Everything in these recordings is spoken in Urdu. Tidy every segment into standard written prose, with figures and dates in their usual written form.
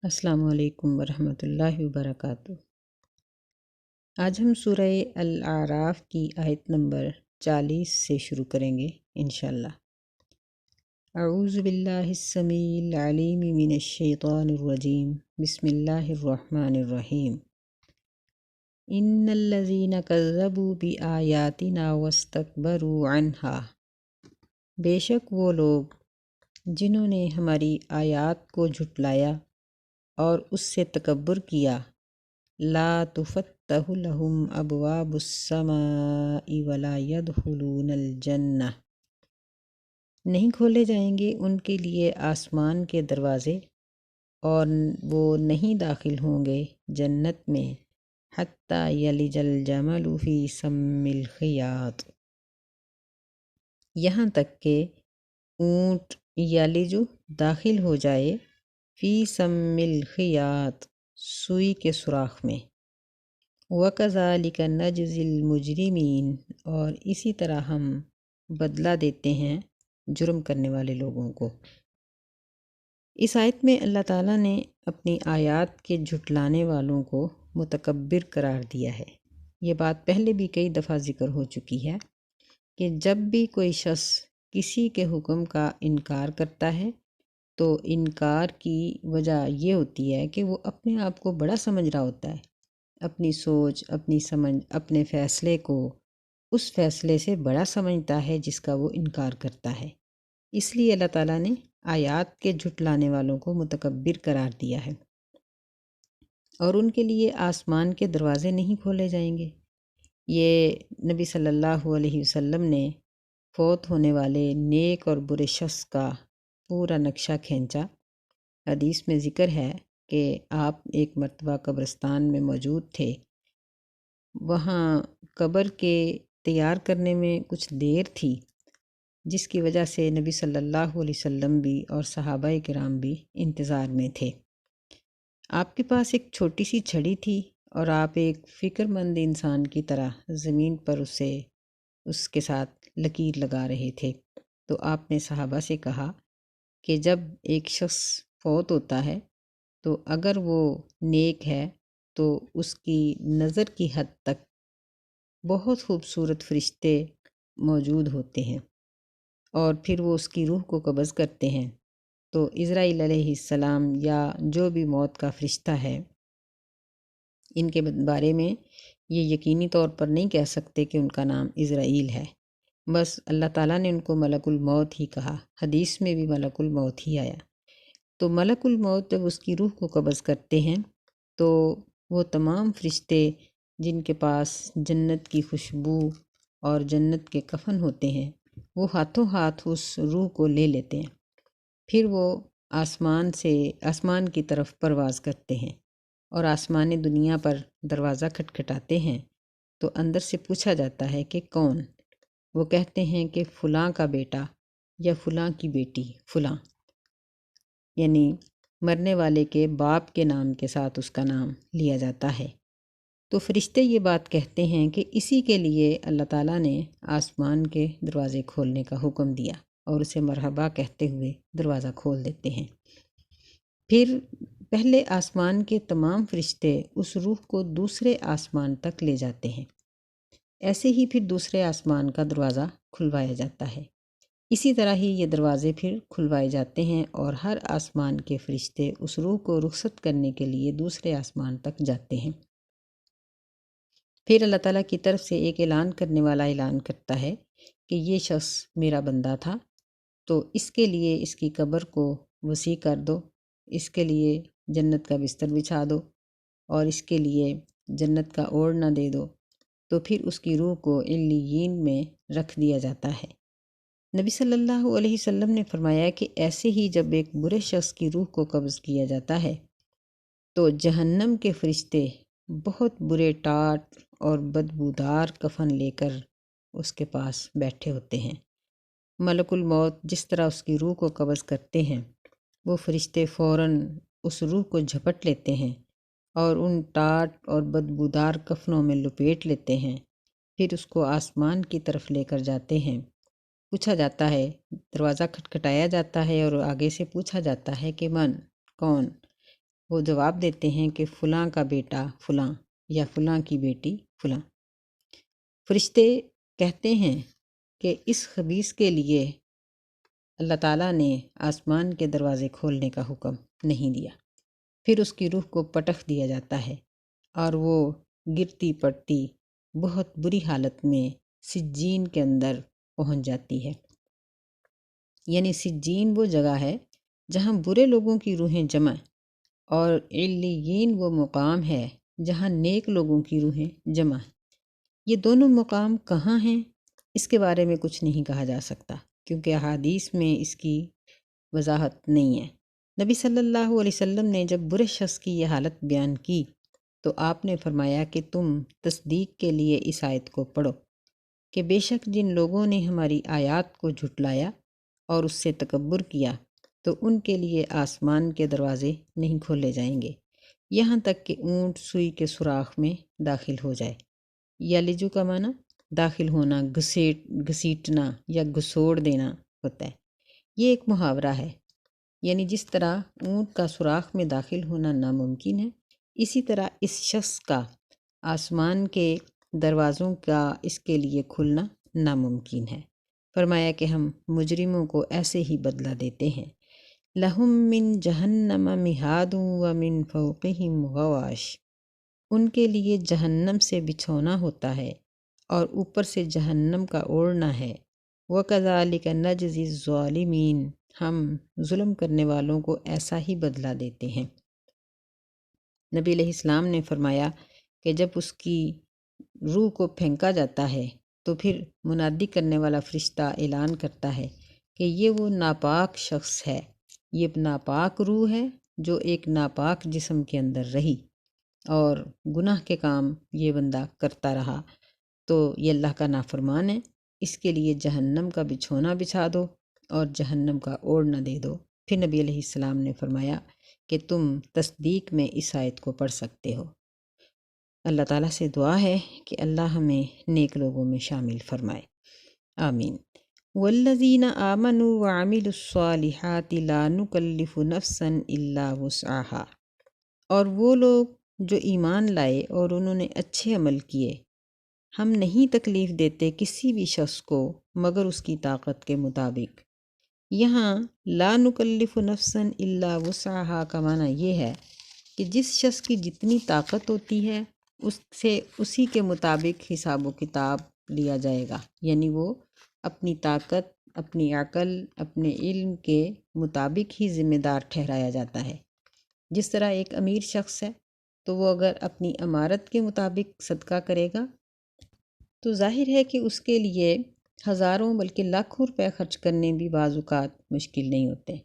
السلام علیکم ورحمۃ اللہ وبرکاتہ۔ آج ہم سورہ الاعراف کی آیت نمبر 40 سے شروع کریں گے انشاءاللہ۔ اعوذ باللہ السمیع العلیم من الشیطان الرجیم، بسم اللہ الرحمن الرحیم۔ ان الذین کذبوا بآیاتنا واستکبروا عنہا، بے شک وہ لوگ جنہوں نے ہماری آیات کو جھٹلایا اور اس سے تکبر کیا، لا تفتح لہم ابواب السماء ولا يدخلون الجنہ، نہیں کھولے جائیں گے ان کے لیے آسمان کے دروازے اور وہ نہیں داخل ہوں گے جنت میں، حتی یلج الجمل فی سم الخیاط، یہاں تک کہ اونٹ یلج داخل ہو جائے، فی سم الخیاط سوئی کے سوراخ میں، وَكَذَلِكَ نَجْزِي الْمُجْرِمِينَ، اور اسی طرح ہم بدلہ دیتے ہیں جرم کرنے والے لوگوں کو۔ اس آیت میں اللہ تعالیٰ نے اپنی آیات کے جھٹلانے والوں کو متکبر قرار دیا ہے۔ یہ بات پہلے بھی کئی دفعہ ذکر ہو چکی ہے کہ جب بھی کوئی شخص کسی کے حکم کا انکار کرتا ہے تو انکار کی وجہ یہ ہوتی ہے کہ وہ اپنے آپ کو بڑا سمجھ رہا ہوتا ہے، اپنی سوچ، اپنی سمجھ، اپنے فیصلے کو اس فیصلے سے بڑا سمجھتا ہے جس کا وہ انکار کرتا ہے۔ اس لیے اللہ تعالیٰ نے آیات کے جھٹلانے والوں کو متکبر قرار دیا ہے، اور ان کے لیے آسمان کے دروازے نہیں کھولے جائیں گے۔ یہ نبی صلی اللہ علیہ وسلم نے فوت ہونے والے نیک اور برے شخص کا پورا نقشہ کھینچا۔ حدیث میں ذکر ہے کہ آپ ایک مرتبہ قبرستان میں موجود تھے، وہاں قبر کے تیار کرنے میں کچھ دیر تھی، جس کی وجہ سے نبی صلی اللہ علیہ وسلم بھی اور صحابہ کرام بھی انتظار میں تھے۔ آپ کے پاس ایک چھوٹی سی چھڑی تھی اور آپ ایک فکر مند انسان کی طرح زمین پر اس کے ساتھ لکیر لگا رہے تھے۔ تو آپ نے صحابہ سے کہا کہ جب ایک شخص فوت ہوتا ہے تو اگر وہ نیک ہے تو اس کی نظر کی حد تک بہت خوبصورت فرشتے موجود ہوتے ہیں، اور پھر وہ اس کی روح کو قبض کرتے ہیں۔ تو عزرائیل علیہ السلام یا جو بھی موت کا فرشتہ ہے، ان کے بارے میں یہ یقینی طور پر نہیں کہہ سکتے کہ ان کا نام عزرائیل ہے، بس اللہ تعالیٰ نے ان کو ملک الموت ہی کہا، حدیث میں بھی ملک الموت ہی آیا۔ تو ملک الموت جب اس کی روح کو قبض کرتے ہیں تو وہ تمام فرشتے جن کے پاس جنت کی خوشبو اور جنت کے کفن ہوتے ہیں، وہ ہاتھوں ہاتھ اس روح کو لے لیتے ہیں، پھر وہ آسمان کی طرف پرواز کرتے ہیں اور آسمان دنیا پر دروازہ کھٹکھٹاتے ہیں۔ تو اندر سے پوچھا جاتا ہے کہ کون؟ وہ کہتے ہیں کہ فلاں کا بیٹا یا فلاں کی بیٹی فلاں، یعنی مرنے والے کے باپ کے نام کے ساتھ اس کا نام لیا جاتا ہے۔ تو فرشتے یہ بات کہتے ہیں کہ اسی کے لیے اللہ تعالیٰ نے آسمان کے دروازے کھولنے کا حکم دیا، اور اسے مرحبا کہتے ہوئے دروازہ کھول دیتے ہیں۔ پھر پہلے آسمان کے تمام فرشتے اس روح کو دوسرے آسمان تک لے جاتے ہیں، ایسے ہی پھر دوسرے آسمان کا دروازہ کھلوایا جاتا ہے۔ اسی طرح ہی یہ دروازے پھر کھلوائے جاتے ہیں اور ہر آسمان کے فرشتے اس روح کو رخصت کرنے کے لیے دوسرے آسمان تک جاتے ہیں۔ پھر اللہ تعالیٰ کی طرف سے ایک اعلان کرنے والا اعلان کرتا ہے کہ یہ شخص میرا بندہ تھا، تو اس کے لیے اس کی قبر کو وسیع کر دو، اس کے لیے جنت کا بستر بچھا دو اور اس کے لیے جنت کا اوڑھنا دے دو۔ تو پھر اس کی روح کو علیین میں رکھ دیا جاتا ہے۔ نبی صلی اللہ علیہ وسلم نے فرمایا کہ ایسے ہی جب ایک برے شخص کی روح کو قبض کیا جاتا ہے تو جہنم کے فرشتے بہت برے ٹاٹ اور بدبودار کفن لے کر اس کے پاس بیٹھے ہوتے ہیں۔ ملک الموت جس طرح اس کی روح کو قبض کرتے ہیں، وہ فرشتے فوراً اس روح کو جھپٹ لیتے ہیں اور ان ٹاٹ اور بدبودار کفنوں میں لپیٹ لیتے ہیں، پھر اس کو آسمان کی طرف لے کر جاتے ہیں۔ پوچھا جاتا ہے، دروازہ کھٹکھٹایا جاتا ہے اور آگے سے پوچھا جاتا ہے کہ کون؟ وہ جواب دیتے ہیں کہ فلاں کا بیٹا فلاں یا فلاں کی بیٹی فلاں۔ فرشتے کہتے ہیں کہ اس خبیث کے لیے اللہ تعالیٰ نے آسمان کے دروازے کھولنے کا حکم نہیں دیا۔ پھر اس کی روح کو پٹخ دیا جاتا ہے اور وہ گرتی پڑتی بہت بری حالت میں سجین کے اندر پہنچ جاتی ہے۔ یعنی سجین وہ جگہ ہے جہاں برے لوگوں کی روحیں جمع، اور علیین وہ مقام ہے جہاں نیک لوگوں کی روحیں جمع ہیں۔ یہ دونوں مقام کہاں ہیں اس کے بارے میں کچھ نہیں کہا جا سکتا، کیونکہ احادیث میں اس کی وضاحت نہیں ہے۔ نبی صلی اللہ علیہ وسلم نے جب برے شخص کی یہ حالت بیان کی تو آپ نے فرمایا کہ تم تصدیق کے لیے اس آیت کو پڑھو کہ بے شک جن لوگوں نے ہماری آیات کو جھٹلایا اور اس سے تکبر کیا تو ان کے لیے آسمان کے دروازے نہیں کھولے جائیں گے یہاں تک کہ اونٹ سوئی کے سوراخ میں داخل ہو جائے۔ یلجو کا معنی داخل ہونا، گھسیٹنا یا گھسوڑ دینا ہوتا ہے۔ یہ ایک محاورہ ہے، یعنی جس طرح اونٹ کا سوراخ میں داخل ہونا ناممکن ہے، اسی طرح اس شخص کا آسمان کے دروازوں کا اس کے لیے کھلنا ناممکن ہے۔ فرمایا کہ ہم مجرموں کو ایسے ہی بدلہ دیتے ہیں۔ لہم من جہنم مہاد ومن فوقہم غواش، ان کے لیے جہنم سے بچھونا ہوتا ہے اور اوپر سے جہنم کا اوڑھنا ہے۔ وَكَذَلِكَ نَجْزِي الظَّالِمِينَ، ہم ظلم کرنے والوں کو ایسا ہی بدلہ دیتے ہیں۔ نبی علیہ السلام نے فرمایا کہ جب اس کی روح کو پھینکا جاتا ہے تو پھر منادی کرنے والا فرشتہ اعلان کرتا ہے کہ یہ وہ ناپاک شخص ہے، یہ ناپاک روح ہے جو ایک ناپاک جسم کے اندر رہی اور گناہ کے کام یہ بندہ کرتا رہا، تو یہ اللہ کا نافرمان ہے، اس کے لیے جہنم کا بچھونا بچھا دو اور جہنم کا اوڑھنا دے دو۔ پھر نبی علیہ السلام نے فرمایا کہ تم تصدیق میں اس آیت کو پڑھ سکتے ہو۔ اللہ تعالیٰ سے دعا ہے کہ اللہ ہمیں نیک لوگوں میں شامل فرمائے، آمین۔ والذین آمنوا وعملوا الصالحات لا نکلف نفسا الا وسعها، اور وہ لوگ جو ایمان لائے اور انہوں نے اچھے عمل کیے، ہم نہیں تکلیف دیتے کسی بھی شخص کو مگر اس کی طاقت کے مطابق۔ یہاں لا نکلف نفسا الا وسعها کا معنی یہ ہے کہ جس شخص کی جتنی طاقت ہوتی ہے اس سے اسی کے مطابق حساب و کتاب لیا جائے گا، یعنی وہ اپنی طاقت، اپنی عقل، اپنے علم کے مطابق ہی ذمہ دار ٹھہرایا جاتا ہے۔ جس طرح ایک امیر شخص ہے تو وہ اگر اپنی امارت کے مطابق صدقہ کرے گا تو ظاہر ہے کہ اس کے لیے ہزاروں بلکہ لاکھوں روپے خرچ کرنے بھی بعض اوقات مشکل نہیں ہوتے،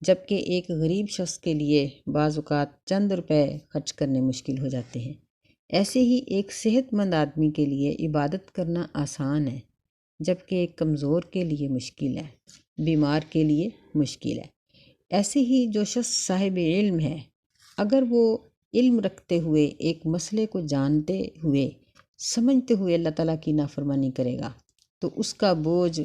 جبکہ ایک غریب شخص کے لیے بعض اوقات چند روپے خرچ کرنے مشکل ہو جاتے ہیں۔ ایسے ہی ایک صحت مند آدمی کے لیے عبادت کرنا آسان ہے، جبکہ ایک کمزور کے لیے مشکل ہے، بیمار کے لیے مشکل ہے۔ ایسے ہی جو شخص صاحب علم ہے، اگر وہ علم رکھتے ہوئے ایک مسئلے کو جانتے ہوئے سمجھتے ہوئے اللہ تعالیٰ کی نافرمانی کرے گا تو اس کا بوجھ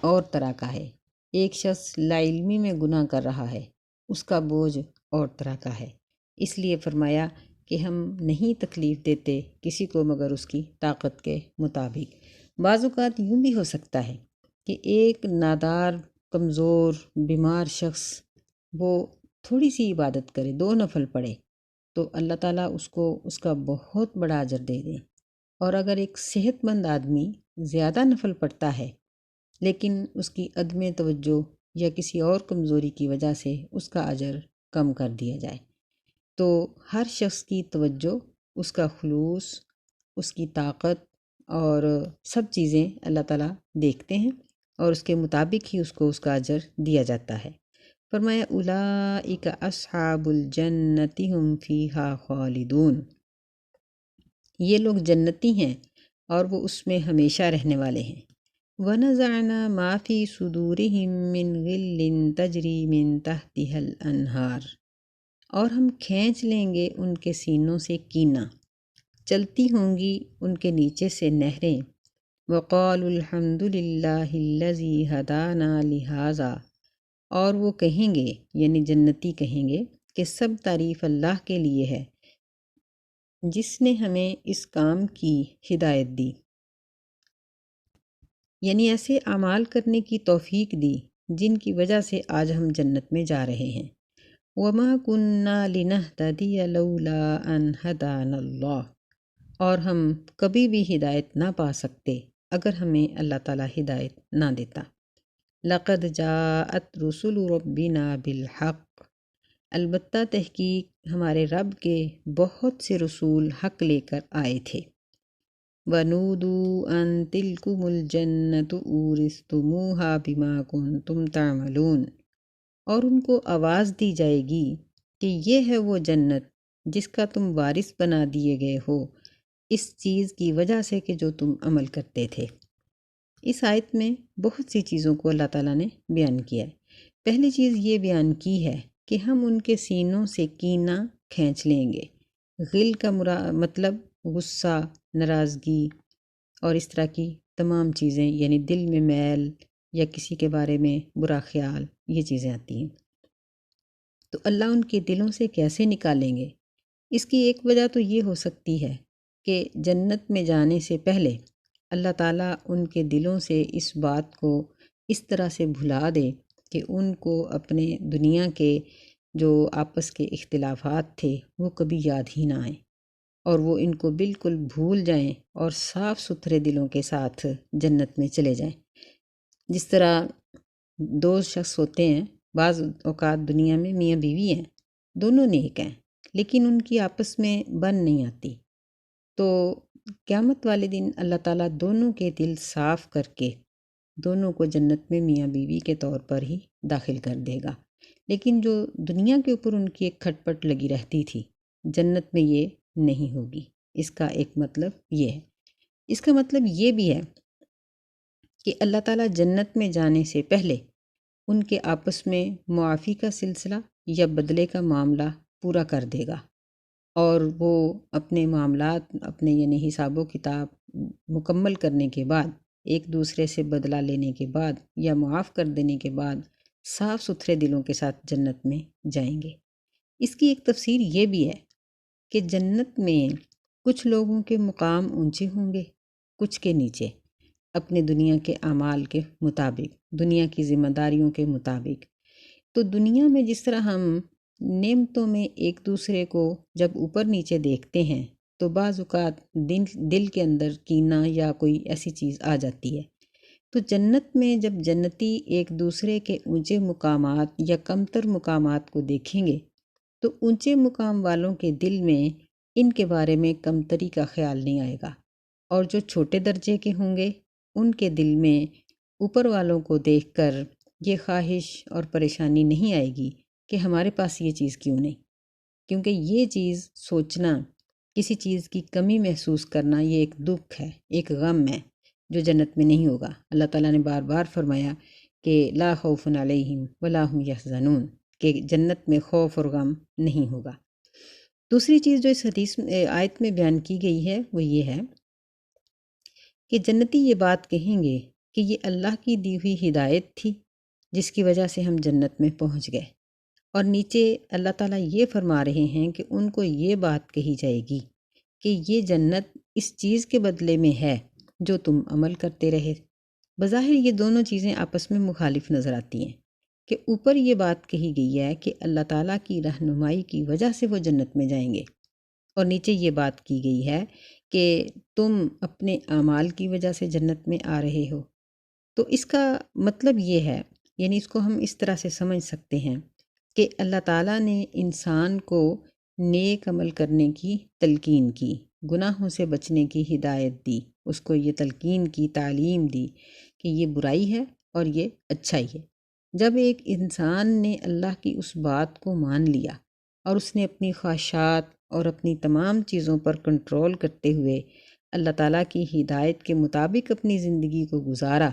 اور طرح کا ہے۔ ایک شخص لا علمی میں گناہ کر رہا ہے، اس کا بوجھ اور طرح کا ہے۔ اس لیے فرمایا کہ ہم نہیں تکلیف دیتے کسی کو مگر اس کی طاقت کے مطابق۔ بعض اوقات یوں بھی ہو سکتا ہے کہ ایک نادار، کمزور، بیمار شخص وہ تھوڑی سی عبادت کرے، 2 نفل پڑھے، تو اللہ تعالیٰ اس کو اس کا بہت بڑا اجر دے دے۔ اور اگر ایک صحت مند آدمی زیادہ نفل پڑھتا ہے لیکن اس کی عدم توجہ یا کسی اور کمزوری کی وجہ سے اس کا اجر کم کر دیا جائے، تو ہر شخص کی توجہ، اس کا خلوص، اس کی طاقت اور سب چیزیں اللہ تعالیٰ دیکھتے ہیں اور اس کے مطابق ہی اس کو اس کا اجر دیا جاتا ہے۔ فرمایا اولئک اصحاب الجنۃ هم فیہا خالدون، یہ لوگ جنتی ہیں اور وہ اس میں ہمیشہ رہنے والے ہیں۔ وَنَزَعْنَا مَا فِي صُدُورِهِم مِّن غِلٍّ تَجْرِي مِن تَحْتِهَا الْأَنْهَارُ، اور ہم کھینچ لیں گے ان کے سینوں سے کینہ، چلتی ہوں گی ان کے نیچے سے نہریں۔ وَقَالُوا الْحَمْدُ لِلَّهِ الَّذِي هَدَانَا لِهَٰذَا، اور وہ کہیں گے یعنی جنتی کہیں گے کہ سب تعریف اللہ کے لیے ہے جس نے ہمیں اس کام کی ہدایت دی، یعنی ایسے اعمال کرنے کی توفیق دی جن کی وجہ سے آج ہم جنت میں جا رہے ہیں۔ وَمَا كُنَّا لِنَهْتَدِيَ لَوْلَا أَنْ هَدَانَا اللَّهُ، اور ہم کبھی بھی ہدایت نہ پا سکتے اگر ہمیں اللہ تعالیٰ ہدایت نہ دیتا۔ لَقَدْ جَاءَتْ رُسُلُ رَبِّنَا بِالْحَقِّ، البتہ تحقیق ہمارے رب کے بہت سے رسول حق لے کر آئے تھے۔ وَنُودُوا أَن تِلْكُمُ الْجَنَّةُ أُورِثْتُمُوهَا بِمَا كُنْتُمْ تَعْمَلُونَ، اور ان کو آواز دی جائے گی کہ یہ ہے وہ جنت جس کا تم وارث بنا دیے گئے ہو اس چیز کی وجہ سے کہ جو تم عمل کرتے تھے۔ اس آیت میں بہت سی چیزوں کو اللہ تعالیٰ نے بیان کیا ہے۔ پہلی چیز یہ بیان کی ہے کہ ہم ان کے سینوں سے کینہ کھینچ لیں گے۔ غل کا مطلب غصہ، ناراضگی اور اس طرح کی تمام چیزیں، یعنی دل میں میل یا کسی کے بارے میں برا خیال، یہ چیزیں آتی ہیں۔ تو اللہ ان کے دلوں سے کیسے نکالیں گے؟ اس کی ایک وجہ تو یہ ہو سکتی ہے کہ جنت میں جانے سے پہلے اللہ تعالیٰ ان کے دلوں سے اس بات کو اس طرح سے بھلا دے کہ ان کو اپنے دنیا کے جو آپس کے اختلافات تھے وہ کبھی یاد ہی نہ آئیں، اور وہ ان کو بالکل بھول جائیں اور صاف ستھرے دلوں کے ساتھ جنت میں چلے جائیں۔ جس طرح دو شخص ہوتے ہیں، بعض اوقات دنیا میں میاں بیوی ہیں، دونوں نیک ہیں لیکن ان کی آپس میں بن نہیں آتی، تو قیامت والے دن اللہ تعالیٰ دونوں کے دل صاف کر کے دونوں کو جنت میں میاں بیوی کے طور پر ہی داخل کر دے گا۔ لیکن جو دنیا کے اوپر ان کی ایک کھٹ پٹ لگی رہتی تھی، جنت میں یہ نہیں ہوگی۔ اس کا ایک مطلب یہ ہے۔ اس کا مطلب یہ بھی ہے کہ اللہ تعالیٰ جنت میں جانے سے پہلے ان کے آپس میں معافی کا سلسلہ یا بدلے کا معاملہ پورا کر دے گا، اور وہ اپنے معاملات، اپنے یعنی حساب و کتاب مکمل کرنے کے بعد، ایک دوسرے سے بدلہ لینے کے بعد یا معاف کر دینے کے بعد صاف ستھرے دلوں کے ساتھ جنت میں جائیں گے۔ اس کی ایک تفسیر یہ بھی ہے کہ جنت میں کچھ لوگوں کے مقام اونچے ہوں گے، کچھ کے نیچے، اپنے دنیا کے اعمال کے مطابق، دنیا کی ذمہ داریوں کے مطابق۔ تو دنیا میں جس طرح ہم نعمتوں میں ایک دوسرے کو جب اوپر نیچے دیکھتے ہیں تو بعض اوقات دل کے اندر کینہ یا کوئی ایسی چیز آ جاتی ہے، تو جنت میں جب جنتی ایک دوسرے کے اونچے مقامات یا کمتر مقامات کو دیکھیں گے تو اونچے مقام والوں کے دل میں ان کے بارے میں کمتری کا خیال نہیں آئے گا، اور جو چھوٹے درجے کے ہوں گے ان کے دل میں اوپر والوں کو دیکھ کر یہ خواہش اور پریشانی نہیں آئے گی کہ ہمارے پاس یہ چیز کیوں نہیں، کیونکہ یہ چیز سوچنا، کسی چیز کی کمی محسوس کرنا، یہ ایک دکھ ہے، ایک غم ہے جو جنت میں نہیں ہوگا۔ اللہ تعالیٰ نے بار بار فرمایا کہ لا خوف علیہم ولا هم یحزنون، کہ جنت میں خوف اور غم نہیں ہوگا۔ دوسری چیز جو اس آیت میں بیان کی گئی ہے وہ یہ ہے کہ جنتی یہ بات کہیں گے کہ یہ اللہ کی دی ہوئی ہدایت تھی جس کی وجہ سے ہم جنت میں پہنچ گئے، اور نیچے اللہ تعالیٰ یہ فرما رہے ہیں کہ ان کو یہ بات کہی جائے گی کہ یہ جنت اس چیز کے بدلے میں ہے جو تم عمل کرتے رہے۔ بظاہر یہ دونوں چیزیں آپس میں مخالف نظر آتی ہیں کہ اوپر یہ بات کہی گئی ہے کہ اللہ تعالیٰ کی رہنمائی کی وجہ سے وہ جنت میں جائیں گے، اور نیچے یہ بات کی گئی ہے کہ تم اپنے اعمال کی وجہ سے جنت میں آ رہے ہو۔ تو اس کا مطلب یہ ہے، یعنی اس کو ہم اس طرح سے سمجھ سکتے ہیں کہ اللہ تعالیٰ نے انسان کو نیک عمل کرنے کی تلقین کی، گناہوں سے بچنے کی ہدایت دی، اس کو یہ تلقین کی، تعلیم دی کہ یہ برائی ہے اور یہ اچھائی ہے۔ جب ایک انسان نے اللہ کی اس بات کو مان لیا اور اس نے اپنی خواہشات اور اپنی تمام چیزوں پر کنٹرول کرتے ہوئے اللہ تعالیٰ کی ہدایت کے مطابق اپنی زندگی کو گزارا،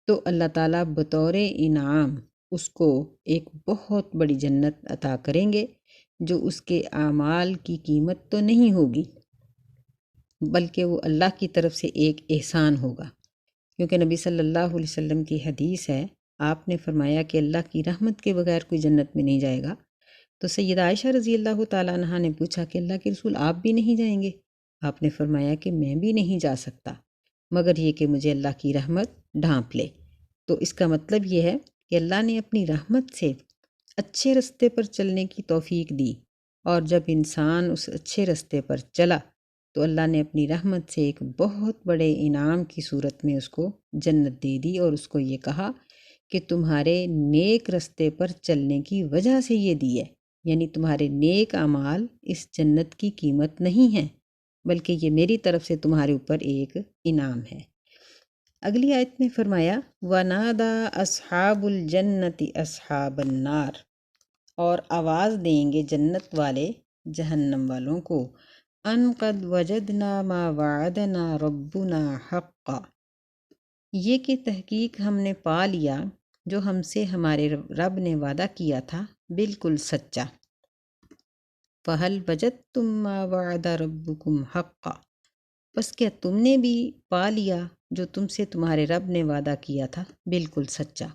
تو اللہ تعالیٰ بطور انعام اس کو ایک بہت بڑی جنت عطا کریں گے جو اس کے اعمال کی قیمت تو نہیں ہوگی، بلکہ وہ اللہ کی طرف سے ایک احسان ہوگا، کیونکہ نبی صلی اللہ علیہ وسلم کی حدیث ہے، آپ نے فرمایا کہ اللہ کی رحمت کے بغیر کوئی جنت میں نہیں جائے گا، تو سیدہ عائشہ رضی اللہ تعالیٰ عنہا نے پوچھا کہ اللہ کے رسول آپ بھی نہیں جائیں گے؟ آپ نے فرمایا کہ میں بھی نہیں جا سکتا مگر یہ کہ مجھے اللہ کی رحمت ڈھانپ لے۔ تو اس کا مطلب یہ ہے کہ اللہ نے اپنی رحمت سے اچھے رستے پر چلنے کی توفیق دی، اور جب انسان اس اچھے رستے پر چلا تو اللہ نے اپنی رحمت سے ایک بہت بڑے انعام کی صورت میں اس کو جنت دے دی، اور اس کو یہ کہا کہ تمہارے نیک رستے پر چلنے کی وجہ سے یہ دی ہے، یعنی تمہارے نیک اعمال اس جنت کی قیمت نہیں ہیں، بلکہ یہ میری طرف سے تمہارے اوپر ایک انعام ہے۔ اگلی آیت میں فرمایا وَنَادَى أَصْحَابُ الْجَنَّةِ أَصْحَابَ النَّارِ، اور آواز دیں گے جنت والے جہنم والوں کو، ان قد وجدنا ما وعدنا ربنا حقا، یہ کہ تحقیق ہم نے پا لیا جو ہم سے ہمارے رب نے وعدہ کیا تھا بالکل سچا۔ فَهَلْ وَجَدتُّم مَّا وَعَدَ رَبُّكُمْ حَقًّا، بس کیا تم نے بھی پا لیا جو تم سے تمہارے رب نے وعدہ کیا تھا بالکل سچا؟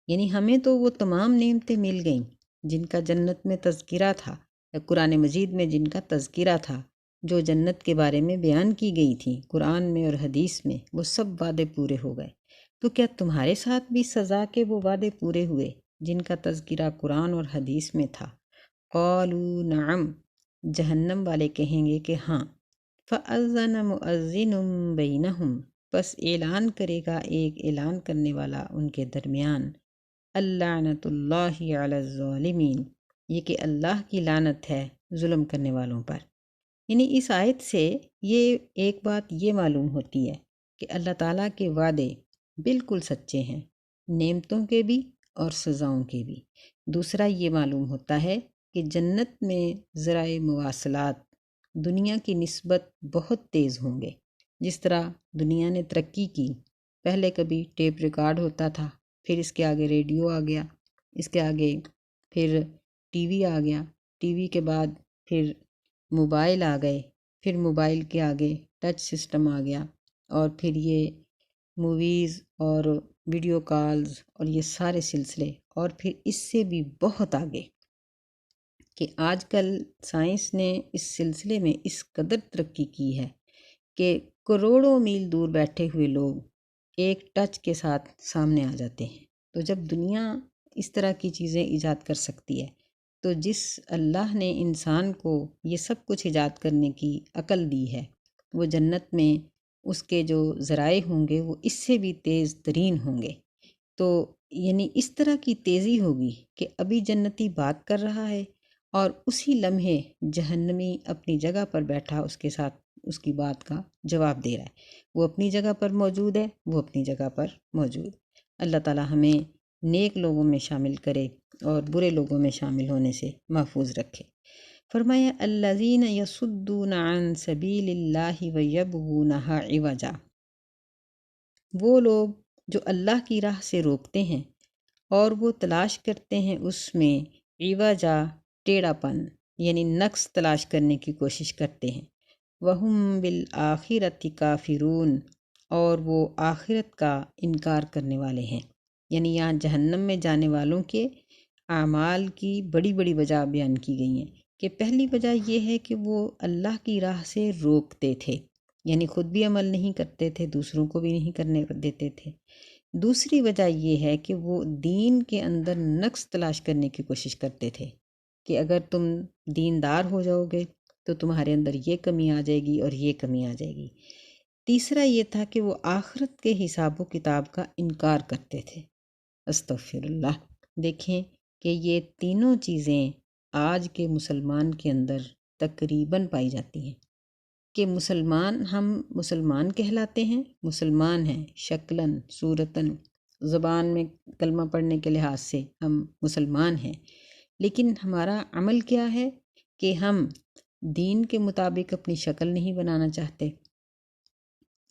یعنی ہمیں تو وہ تمام نعمتیں مل گئیں جن کا جنت میں تذکرہ تھا، یا قرآن مجید میں جن کا تذکرہ تھا، جو جنت کے بارے میں بیان کی گئی تھیں قرآن میں اور حدیث میں، وہ سب وعدے پورے ہو گئے۔ تو کیا تمہارے ساتھ بھی سزا کے وہ وعدے پورے ہوئے جن کا تذکرہ قرآن اور حدیث میں تھا؟ قالوا نعم، جہنم والے کہیں گے کہ ہاں۔ فَأَذَّنَ مُؤَذِّنٌ بَيْنَهُمْ، بس اعلان کرے گا ایک اعلان کرنے والا ان کے درمیان، اللعنۃ اللہ علی الظالمین، یہ کہ اللہ کی لعنت ہے ظلم کرنے والوں پر۔ یعنی اس آیت سے یہ ایک بات یہ معلوم ہوتی ہے کہ اللہ تعالیٰ کے وعدے بالکل سچے ہیں، نعمتوں کے بھی اور سزاؤں کے بھی۔ دوسرا یہ معلوم ہوتا ہے کہ جنت میں ذرائع مواصلات دنیا کی نسبت بہت تیز ہوں گے۔ جس طرح دنیا نے ترقی کی، پہلے کبھی ٹیپ ریکارڈ ہوتا تھا، پھر اس کے آگے ریڈیو آ گیا، اس کے آگے پھر ٹی وی آ گیا، ٹی وی کے بعد پھر موبائل آ گئے، پھر موبائل کے آگے ٹچ سسٹم آ گیا، اور پھر یہ موویز اور ویڈیو کالز اور یہ سارے سلسلے، اور پھر اس سے بھی بہت آگے کہ آج کل سائنس نے اس سلسلے میں اس قدر ترقی کی ہے کہ کروڑوں میل دور بیٹھے ہوئے لوگ ایک ٹچ کے ساتھ سامنے آ جاتے ہیں۔ تو جب دنیا اس طرح کی چیزیں ایجاد کر سکتی ہے، تو جس اللہ نے انسان کو یہ سب کچھ ایجاد کرنے کی عقل دی ہے، وہ جنت میں اس کے جو ذرائع ہوں گے وہ اس سے بھی تیز ترین ہوں گے۔ تو یعنی اس طرح کی تیزی ہوگی کہ ابھی جنتی بات کر رہا ہے اور اسی لمحے جہنمی اپنی جگہ پر بیٹھا اس کے ساتھ اس کی بات کا جواب دے رہا ہے، وہ اپنی جگہ پر موجود ہے، وہ اپنی جگہ پر موجود۔ اللہ تعالی ہمیں نیک لوگوں میں شامل کرے اور برے لوگوں میں شامل ہونے سے محفوظ رکھے۔ فرمایا الذین یصدون عن سبیل اللہ ویبغونہا عوجا، وہ لوگ جو اللہ کی راہ سے روکتے ہیں اور وہ تلاش کرتے ہیں اس میں عوجا، ٹیڑھا پن، یعنی نقص تلاش کرنے کی کوشش کرتے ہیں۔ وَهُمْ بِالْآخِرَةِ کافرون، اور وہ آخرت کا انکار کرنے والے ہیں۔ یعنی یہاں جہنم میں جانے والوں کے اعمال کی بڑی بڑی وجہ بیان کی گئی ہیں کہ پہلی وجہ یہ ہے کہ وہ اللہ کی راہ سے روکتے تھے، یعنی خود بھی عمل نہیں کرتے تھے، دوسروں کو بھی نہیں کرنے دیتے تھے۔ دوسری وجہ یہ ہے کہ وہ دین کے اندر نقص تلاش کرنے کی کوشش کرتے تھے کہ اگر تم دیندار ہو جاؤ گے تو تمہارے اندر یہ کمی آ جائے گی اور یہ کمی آ جائے گی۔ تیسرا یہ تھا کہ وہ آخرت کے حساب و کتاب کا انکار کرتے تھے۔ استغفر اللہ۔ دیکھیں کہ یہ تینوں چیزیں آج کے مسلمان کے اندر تقریباً پائی جاتی ہیں کہ ہم مسلمان کہلاتے ہیں، مسلمان ہیں شکلاً، صورتاً، زبان میں کلمہ پڑھنے کے لحاظ سے ہم مسلمان ہیں، لیکن ہمارا عمل کیا ہے کہ ہم دین کے مطابق اپنی شکل نہیں بنانا چاہتے۔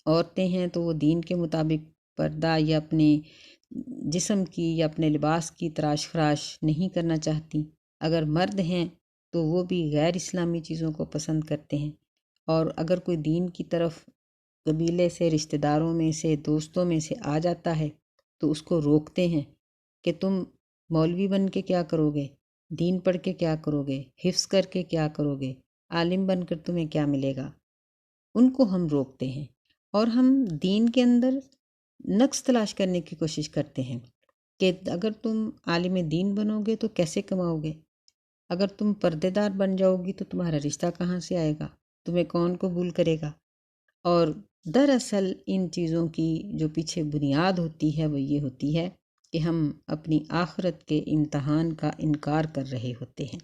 عورتیں ہیں تو وہ دین کے مطابق پردہ یا اپنے جسم کی یا اپنے لباس کی تراش خراش نہیں کرنا چاہتی۔ اگر مرد ہیں تو وہ بھی غیر اسلامی چیزوں کو پسند کرتے ہیں، اور اگر کوئی دین کی طرف قبیلے سے، رشتہ داروں میں سے، دوستوں میں سے آ جاتا ہے تو اس کو روکتے ہیں کہ تم مولوی بن کے کیا کرو گے، دین پڑھ کے کیا کرو گے، حفظ کر کے کیا کرو گے، عالم بن کر تمہیں کیا ملے گا، ان کو ہم روکتے ہیں اور ہم دین کے اندر نقص تلاش کرنے کی کوشش کرتے ہیں کہ اگر تم عالم دین بنو گے تو کیسے کماؤ گے، اگر تم پردے دار بن جاؤ گی تو تمہارا رشتہ کہاں سے آئے گا، تمہیں کون قبول کرے گا۔ اور دراصل ان چیزوں کی جو پیچھے بنیاد ہوتی ہے وہ یہ ہوتی ہے کہ ہم اپنی آخرت کے امتحان کا انکار کر رہے ہوتے ہیں۔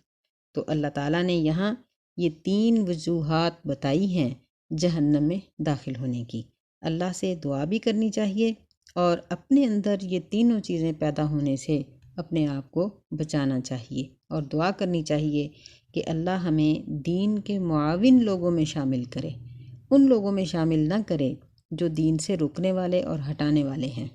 تو اللہ تعالیٰ نے یہاں یہ 3 وجوہات بتائی ہیں جہنم میں داخل ہونے کی۔ اللہ سے دعا بھی کرنی چاہیے اور اپنے اندر یہ تینوں چیزیں پیدا ہونے سے اپنے آپ کو بچانا چاہیے اور دعا کرنی چاہیے کہ اللہ ہمیں دین کے معاون لوگوں میں شامل کرے، ان لوگوں میں شامل نہ کرے جو دین سے روکنے والے اور ہٹانے والے ہیں۔